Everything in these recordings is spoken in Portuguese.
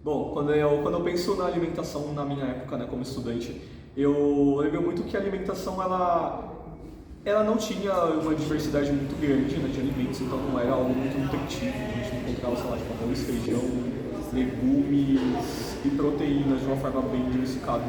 Bom, quando eu penso na alimentação na minha época, né, como estudante, eu lembro muito que a alimentação ela não tinha uma diversidade muito grande, né, de alimentos, então não era algo muito nutritivo. A gente encontrava, sei lá, tipo, arroz, feijão, legumes e proteínas de uma forma bem diversificada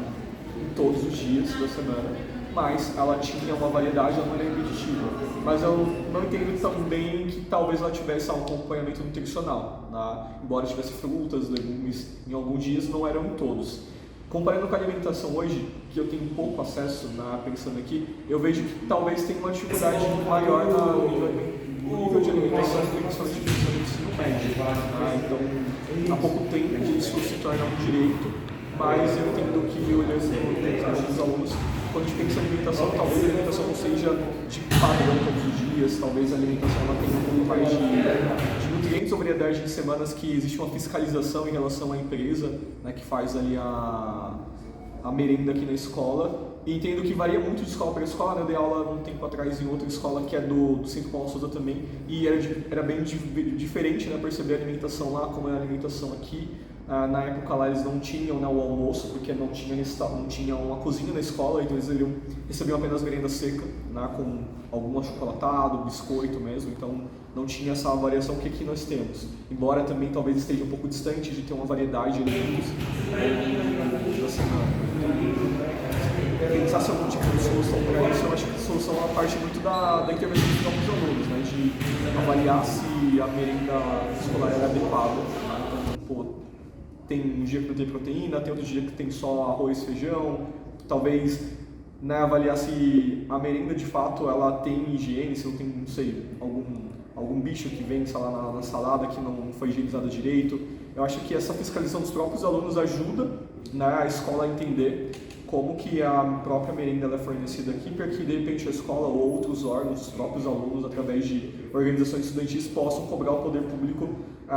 em todos os dias da semana. Mas ela tinha uma variedade, ela não era repetitiva. Mas eu não entendo também que talvez ela tivesse um acompanhamento nutricional, né? Embora tivesse frutas, legumes, em alguns dias não eram em todos. Comparando com a alimentação hoje, que eu tenho pouco acesso, pensando aqui, eu vejo que talvez tenha uma dificuldade maior no nível de alimentação, principalmente no ensino médio. Então, há pouco tempo isso se torna um direito, mas eu entendo que olhando os alunos, quando a gente pensa em alimentação, talvez a alimentação não seja de padrão todos os dias, talvez a alimentação ela tenha um pouco mais de nutrientes ou variedade de semanas que existe uma fiscalização em relação à empresa, né, que faz ali a merenda aqui na escola. E entendo que varia muito de escola para escola, né? Eu dei aula um tempo atrás em outra escola que é do Centro Paulo Souza também, e era bem diferente, né, perceber a alimentação lá, como é a alimentação aqui. Na época lá eles não tinham, né, o almoço, porque não tinha uma cozinha na escola, então eles recebiam apenas merenda seca, né, com algum achocolatado, biscoito mesmo, então não tinha essa variação que aqui nós temos. Embora também talvez esteja um pouco distante de ter uma variedade de alimentos da semana. Pensar se algum tipo de solução para isso, eu acho que a solução é a parte muito da intervenção dos próprios alunos, né, de avaliar se a merenda escolar é adequada. Né? Então, pô, tem um dia que não tem proteína, tem outro dia que tem só arroz, feijão, talvez, né, avaliar se a merenda de fato ela tem higiene, se não tem, não sei, algum bicho que vem, sei lá, na salada que não foi higienizado direito. Eu acho que essa fiscalização dos próprios alunos ajuda, né, a escola a entender como que a própria merenda ela é fornecida aqui, para que de repente a escola ou outros órgãos, os próprios alunos, através de organizações estudantis, possam cobrar o poder público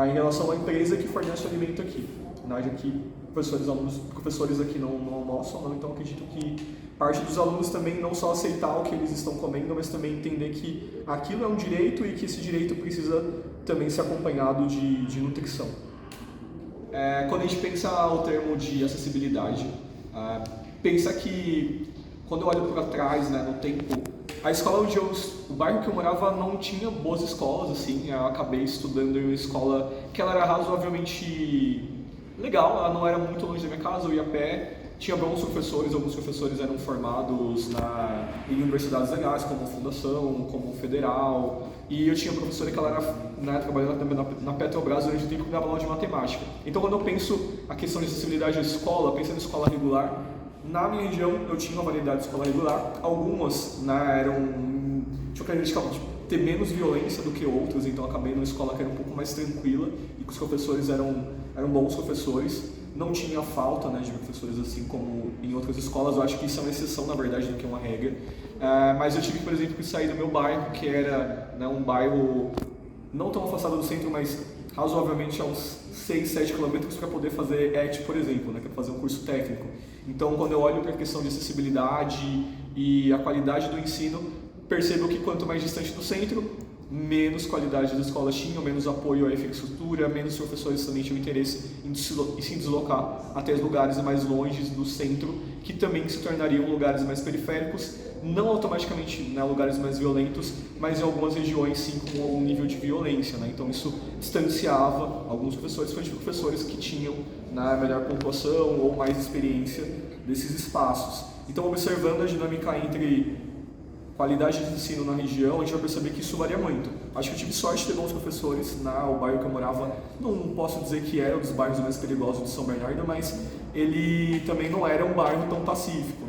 em relação à empresa que fornece o alimento aqui. Já que professores aqui não almoçam, não, então acredito que parte dos alunos também não só aceitar o que eles estão comendo, mas também entender que aquilo é um direito e que esse direito precisa também ser acompanhado de nutrição. Quando a gente pensa o termo de acessibilidade, pensa que quando eu olho para trás, né, no tempo, a escola o bairro que eu morava não tinha boas escolas, assim. Eu acabei estudando em uma escola que ela era razoavelmente legal, ela não era muito longe da minha casa, eu ia a pé, tinha bons professores, alguns professores eram formados em universidades legais, como a Fundação, como a Federal, e eu tinha uma professora que ela era, né, trabalhando também na Petrobras durante o tempo que dava aula de matemática. Então, quando eu penso a questão de acessibilidade à escola, pensando em escola regular, na minha região eu tinha uma variedade de escola regular, algumas, né, tinham característica de ter menos violência do que outras, então eu acabei numa escola que era um pouco mais tranquila e que os professores eram bons professores. Não tinha falta, né, de professores assim como em outras escolas. Eu acho que isso é uma exceção, na verdade, do que uma regra. Mas eu tive, por exemplo, que sair do meu bairro, que era, né, um bairro não tão afastado do centro, mas razoavelmente a uns 6, 7 quilômetros para poder fazer ET, por exemplo, né, que é fazer um curso técnico. Então, quando eu olho para a questão de acessibilidade e a qualidade do ensino, percebo que quanto mais distante do centro, menos qualidade das escolas tinham, menos apoio à infraestrutura, menos professores também tinham interesse em se deslocar até os lugares mais longe do centro, que também se tornariam lugares mais periféricos, não automaticamente, né, lugares mais violentos, mas em algumas regiões sim com algum nível de violência, né? Então isso distanciava alguns professores, principalmente professores que tinham, né, melhor pontuação ou mais experiência desses espaços. Então, observando a dinâmica entre qualidade de ensino na região, a gente vai perceber que isso varia muito. Acho que eu tive sorte de ter bons professores. O bairro que eu morava, não posso dizer que era um dos bairros mais perigosos de São Bernardo, mas ele também não era um bairro tão pacífico.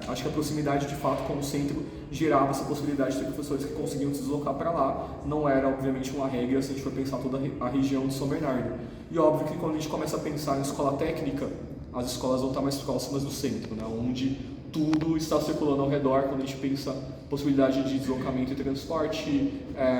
Acho que a proximidade, de fato, com o centro gerava essa possibilidade de ter professores que conseguiam se deslocar para lá. Não era, obviamente, uma regra se a gente for pensar toda a região de São Bernardo. E óbvio que quando a gente começa a pensar em escola técnica, as escolas vão estar mais próximas do centro, né, onde tudo está circulando ao redor. Quando a gente pensa possibilidade de deslocamento e transporte,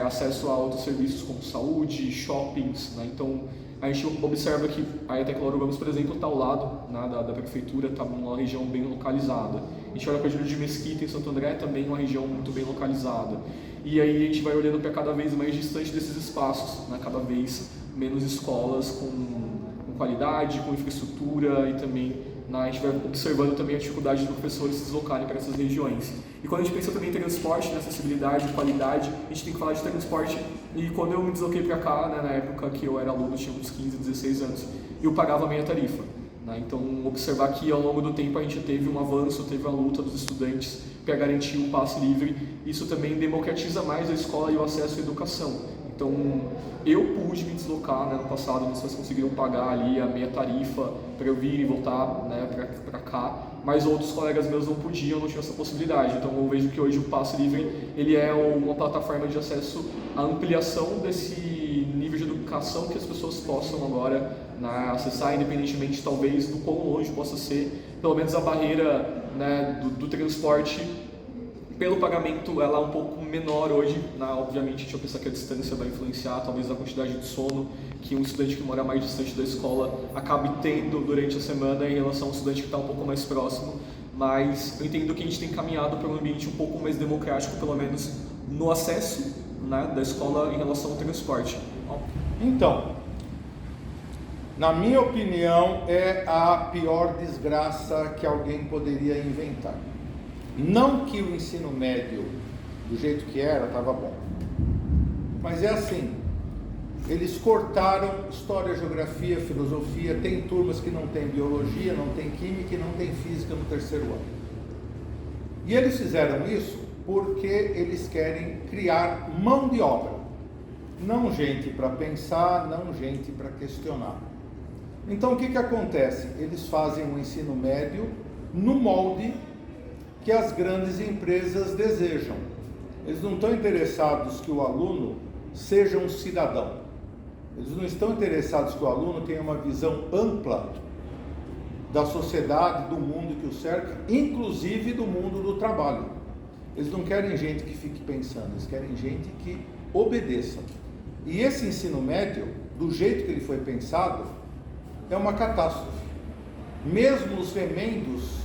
acesso a outros serviços como saúde, shoppings, né? Então a gente observa que a ETEC Lauro Ramos, por exemplo, está ao lado, né, da prefeitura, está numa região bem localizada. A gente olha para a Júlio de Mesquita em Santo André, também uma região muito bem localizada. E aí a gente vai olhando para cada vez mais distante desses espaços, né, cada vez menos escolas com com qualidade, com infraestrutura e também a gente vai observando também a dificuldade dos professores se deslocarem para essas regiões. E quando a gente pensa também em transporte, acessibilidade, qualidade, a gente tem que falar de transporte. E quando eu me desloquei para cá, na época que eu era aluno, tinha uns 15, 16 anos, eu pagava meia tarifa. Então, observar que ao longo do tempo a gente teve um avanço, teve uma luta dos estudantes para garantir um passe livre. Isso também democratiza mais a escola e o acesso à educação. Então, eu pude me deslocar no passado, vocês conseguiram pagar ali a meia tarifa para eu vir e voltar para cá, mas outros colegas meus não podiam, não tinham essa possibilidade. Então, eu vejo que hoje o passe livre ele é uma plataforma de acesso à ampliação desse nível de educação que as pessoas possam agora acessar, independentemente talvez do quão longe possa ser, pelo menos a barreira do transporte pelo pagamento ela é um pouco menor hoje, obviamente a gente vai pensar que a distância vai influenciar, talvez a quantidade de sono que um estudante que mora mais distante da escola acabe tendo durante a semana em relação ao estudante que está um pouco mais próximo, mas eu entendo que a gente tem caminhado para um ambiente um pouco mais democrático, pelo menos no acesso da escola em relação ao transporte. Então, na minha opinião, é a pior desgraça que alguém poderia inventar. Não que o ensino médio, do jeito que era, estava bom. Mas é assim, eles cortaram história, geografia, filosofia, tem turmas que não tem biologia, não tem química e não tem física no terceiro ano. E eles fizeram isso porque eles querem criar mão de obra. Não gente para pensar, não gente para questionar. Então o que acontece? Eles fazem um ensino médio no molde que as grandes empresas desejam. Eles não estão interessados que o aluno seja um cidadão. Eles não estão interessados que o aluno tenha uma visão ampla da sociedade, do mundo que o cerca, inclusive do mundo do trabalho. Eles não querem gente que fique pensando, eles querem gente que obedeça. E esse ensino médio, do jeito que ele foi pensado, é uma catástrofe. Mesmo os remendos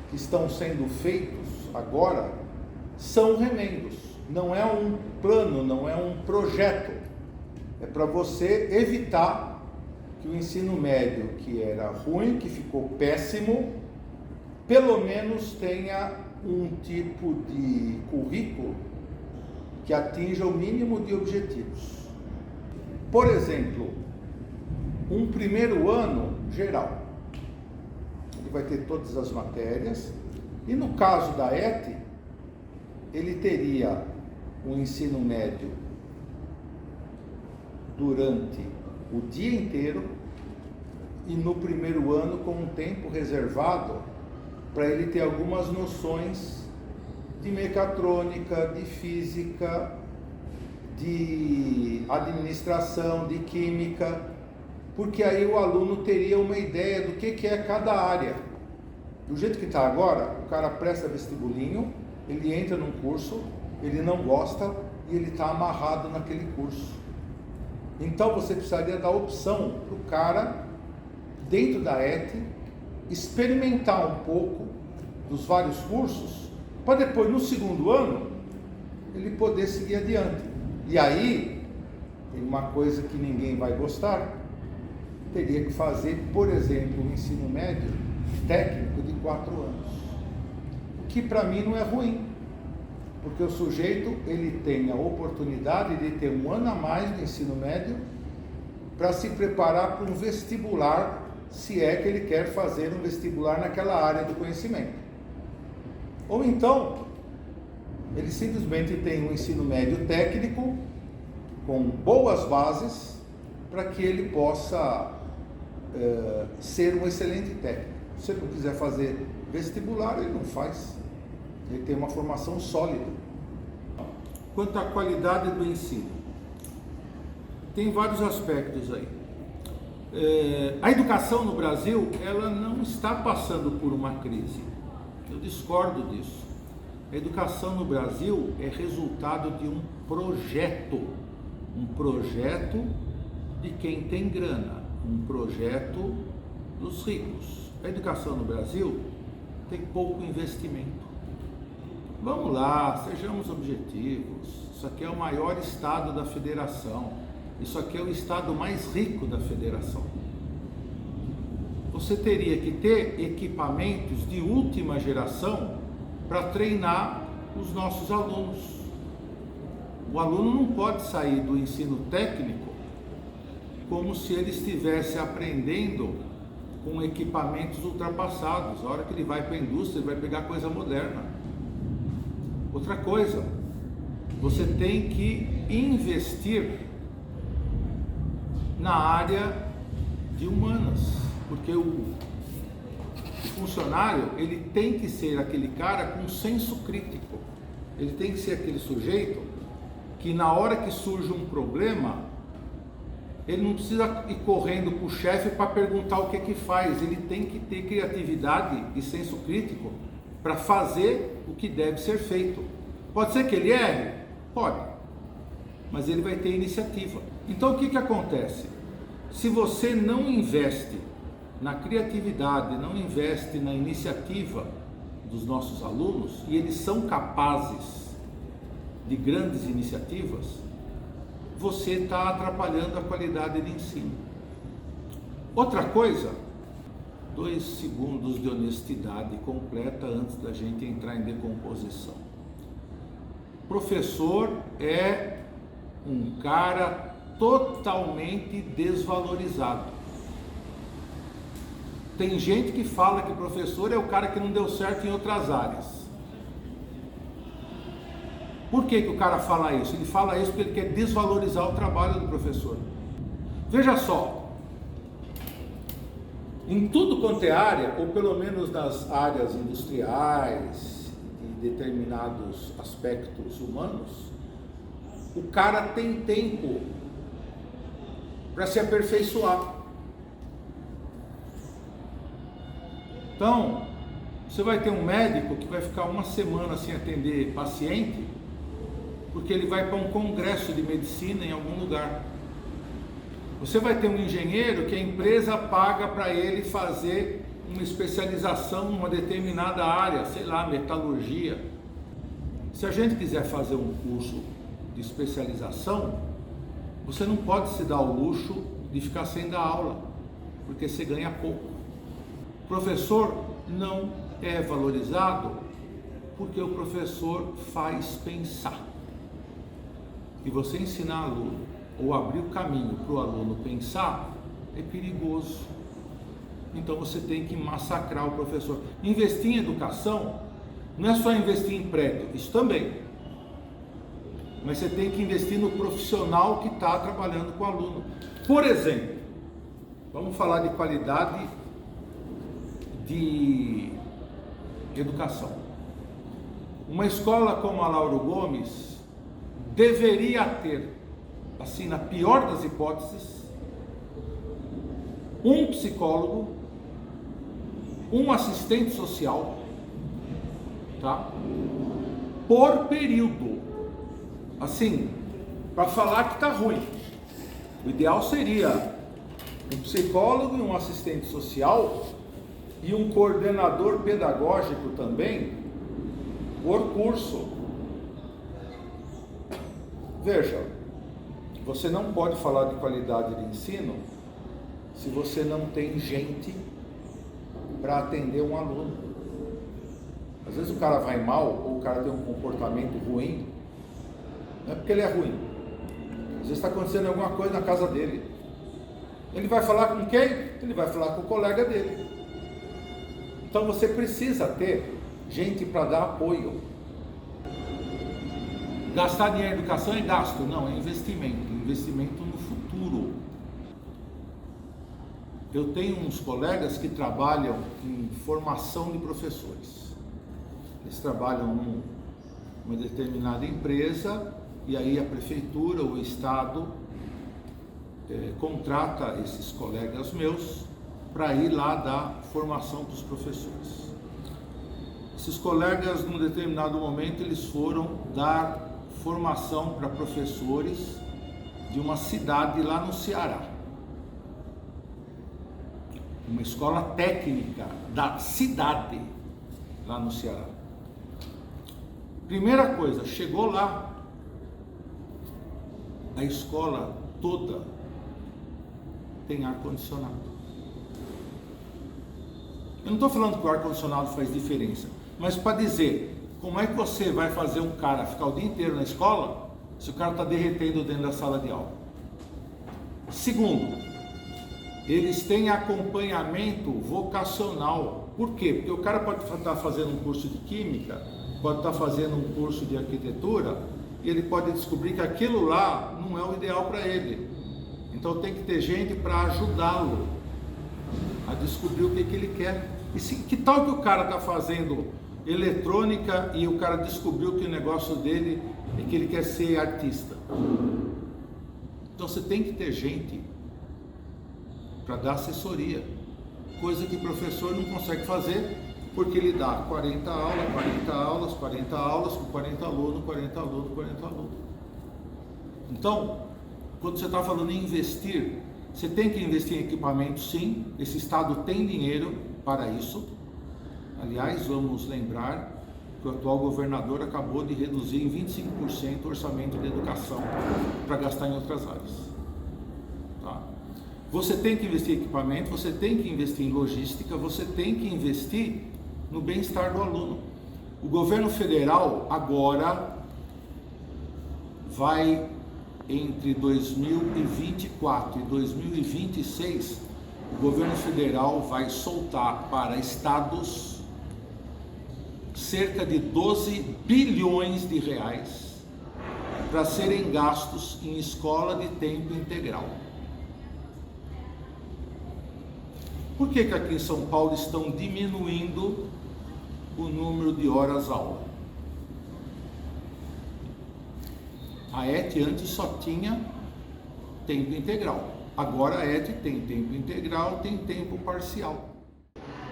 que estão sendo feitos agora são remendos, não é um plano, não é um projeto, é para você evitar que o ensino médio, que era ruim, que ficou péssimo, pelo menos tenha um tipo de currículo que atinja o mínimo de objetivos. Por exemplo, um primeiro ano geral, ele vai ter todas as matérias, e no caso da ET, ele teria um ensino médio durante o dia inteiro e no primeiro ano com um tempo reservado para ele ter algumas noções de mecatrônica, de física, de administração, de química, porque aí o aluno teria uma ideia do que é cada área. Do jeito que está agora, o cara presta vestibulinho, ele entra num curso, ele não gosta e ele está amarrado naquele curso. Então você precisaria dar opção para o cara, dentro da ET, experimentar um pouco dos vários cursos, para depois, no segundo ano, ele poder seguir adiante. E aí, tem uma coisa que ninguém vai gostar, teria que fazer, por exemplo, um ensino médio técnico de 4 anos, o que para mim não é ruim, porque o sujeito ele tem a oportunidade de ter um ano a mais de ensino médio para se preparar para um vestibular, se é que ele quer fazer um vestibular naquela área do conhecimento. Ou então, ele simplesmente tem um ensino médio técnico com boas bases para que ele possa ser um excelente técnico. Se ele não quiser fazer vestibular, ele não faz. Ele tem uma formação sólida. Quanto à qualidade do ensino, tem vários aspectos aí. A educação no Brasil, ela não está passando por uma crise. Eu discordo disso. A educação no Brasil é resultado de um projeto de quem tem grana, um projeto dos ricos. A educação no Brasil tem pouco investimento. Vamos lá, sejamos objetivos. Isso aqui é o maior estado da federação. Isso aqui é o estado mais rico da federação. você teria que ter equipamentos de última geração para treinar os nossos alunos. O aluno não pode sair do ensino técnico como se ele estivesse aprendendo com equipamentos ultrapassados. A hora que ele vai para a indústria, ele vai pegar coisa moderna. Outra coisa, você tem que investir na área de humanas, porque o funcionário, ele tem que ser aquele cara com senso crítico. Ele tem que ser aquele sujeito que na hora que surge um problema, ele não precisa ir correndo para o chefe para perguntar o que é que faz. Ele tem que ter criatividade e senso crítico para fazer o que deve ser feito. Pode ser que ele erre? Pode, mas ele vai ter iniciativa. Então o que acontece? Se você não investe na criatividade, não investe na iniciativa dos nossos alunos, e eles são capazes de grandes iniciativas, você está atrapalhando a qualidade de ensino. Outra coisa, 2 segundos de honestidade completa antes da gente entrar em decomposição. Professor é um cara totalmente desvalorizado. Tem gente que fala que professor é o cara que não deu certo em outras áreas. Por que o cara fala isso? Ele fala isso porque ele quer desvalorizar o trabalho do professor. Veja só, em tudo quanto é área, ou pelo menos nas áreas industriais e determinados aspectos humanos, o cara tem tempo para se aperfeiçoar. Então, você vai ter um médico que vai ficar uma semana sem atender paciente, porque ele vai para um congresso de medicina em algum lugar. Você vai ter um engenheiro que a empresa paga para ele fazer uma especialização numa determinada área, sei lá, metalurgia. Se a gente quiser fazer um curso de especialização, você não pode se dar o luxo de ficar sem dar aula, porque você ganha pouco. O professor não é valorizado porque o professor faz pensar. E você ensinar aluno ou abrir o caminho para o aluno pensar é perigoso. Então você tem que massacrar o professor. Investir em educação não é só investir em prédio, isso também. Mas você tem que investir no profissional que está trabalhando com o aluno. Por exemplo, vamos falar de qualidade de educação. Uma escola como a Lauro Gomes deveria ter, assim, na pior das hipóteses, um psicólogo, um assistente social, tá? Por período, assim, para falar que está ruim. O ideal seria um psicólogo e um assistente social e um coordenador pedagógico também por curso. Veja, você não pode falar de qualidade de ensino se você não tem gente para atender um aluno. Às vezes o cara vai mal, ou o cara tem um comportamento ruim, não é porque ele é ruim. Às vezes está acontecendo alguma coisa na casa dele. Ele vai falar com quem? Ele vai falar com o colega dele. Então você precisa ter gente para dar apoio. Gastar dinheiro em educação é gasto? Não, é investimento. Investimento no futuro. Eu tenho uns colegas que trabalham em formação de professores. Eles trabalham numa determinada empresa e aí a prefeitura, o estado, contrata esses colegas meus para ir lá dar formação para os professores. Esses colegas, num determinado momento, eles foram dar formação para professores de uma cidade lá no Ceará. Uma escola técnica da cidade lá no Ceará. Primeira coisa, chegou lá, a escola toda tem ar-condicionado. Eu não estou falando que o ar-condicionado faz diferença, mas para dizer, como é que você vai fazer um cara ficar o dia inteiro na escola se o cara está derretendo dentro da sala de aula? Segundo, eles têm acompanhamento vocacional. Por quê? Porque o cara pode estar fazendo um curso de química, pode estar fazendo um curso de arquitetura, e ele pode descobrir que aquilo lá não é o ideal para ele. Então tem que ter gente para ajudá-lo a descobrir o que ele quer. E que tal que o cara está fazendo eletrônica e o cara descobriu que o negócio dele é que ele quer ser artista? Então você tem que ter gente para dar assessoria, coisa que o professor não consegue fazer, porque ele dá 40 aulas, 40 aulas, 40 aulas, com 40 alunos, 40 alunos, 40 alunos. Então, quando você está falando em investir, você tem que investir em equipamento, sim. Esse estado tem dinheiro para isso. Aliás, vamos lembrar que o atual governador acabou de reduzir em 25% o orçamento de educação para gastar em outras áreas. Tá? Você tem que investir em equipamento, você tem que investir em logística, você tem que investir no bem-estar do aluno. O governo federal agora vai, entre 2024 e 2026, o governo federal vai soltar para estados cerca de 12 bilhões de reais para serem gastos em escola de tempo integral. Por que aqui em São Paulo estão diminuindo o número de horas aula? A ET antes só tinha tempo integral. Agora a ET tem tempo integral, tem tempo parcial.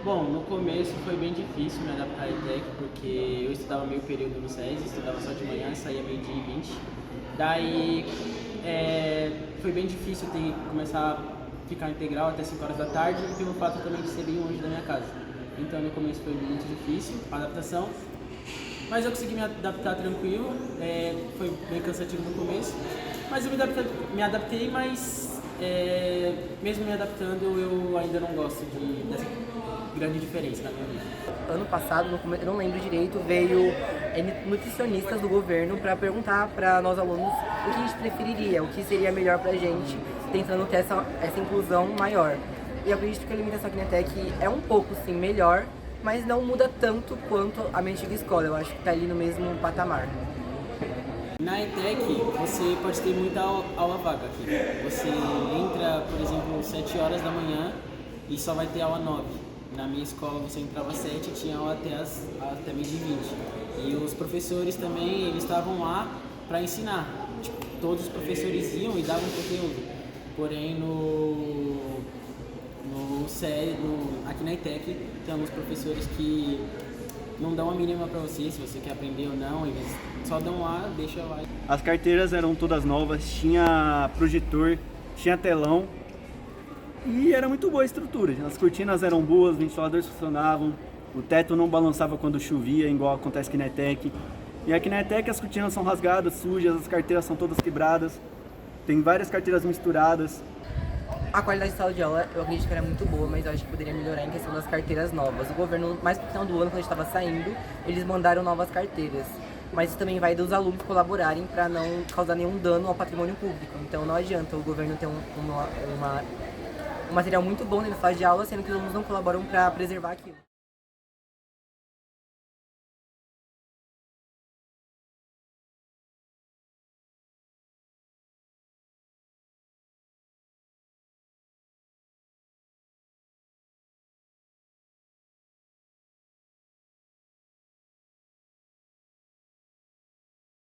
Bom, no começo foi bem difícil me adaptar à ETEC, porque eu estudava meio período no SESI, estudava só de manhã, saía meio-dia e 20. Daí foi bem difícil ter que começar a ficar integral até 5 horas da tarde, e pelo fato também de ser bem longe da minha casa. Então no começo foi muito difícil a adaptação, mas eu consegui me adaptar tranquilo. Foi bem cansativo no começo, mas eu me adaptei, mas mesmo me adaptando eu ainda não gosto dessa grande diferença na minha vida. Ano passado, eu não lembro direito, veio nutricionistas do governo para perguntar para nós alunos o que a gente preferiria, o que seria melhor para a gente, tentando ter essa inclusão maior. E eu acredito que a alimentação aqui na ETEC é um pouco sim melhor, mas não muda tanto quanto a minha antiga escola. Eu acho que está ali no mesmo patamar. Na ETEC você pode ter muita aula vaga aqui. Você entra, por exemplo, às 7 horas da manhã e só vai ter aula 9. Na minha escola você entrava às 7 e tinha aula até meio de 20. E os professores também, eles estavam lá para ensinar. Tipo, todos os professores iam e davam conteúdo. Porém, aqui na ETEC, temos professores que não dão a mínima para você, se você quer aprender ou não, eles só dão lá, deixa lá. As carteiras eram todas novas, tinha projetor, tinha telão e era muito boa a estrutura. As cortinas eram boas, os ventiladores funcionavam, o teto não balançava quando chovia, igual acontece aqui na ETEC. E aqui na ETEC as cortinas são rasgadas, sujas, as carteiras são todas quebradas, tem várias carteiras misturadas. A qualidade de sala de aula eu acredito que era muito boa, mas eu acho que poderia melhorar em questão das carteiras novas. O governo, mais pro final do ano, quando a gente estava saindo, eles mandaram novas carteiras. Mas isso também vai dos alunos colaborarem para não causar nenhum dano ao patrimônio público. Então não adianta o governo ter um material muito bom na sala de aula, sendo que os alunos não colaboram para preservar aquilo.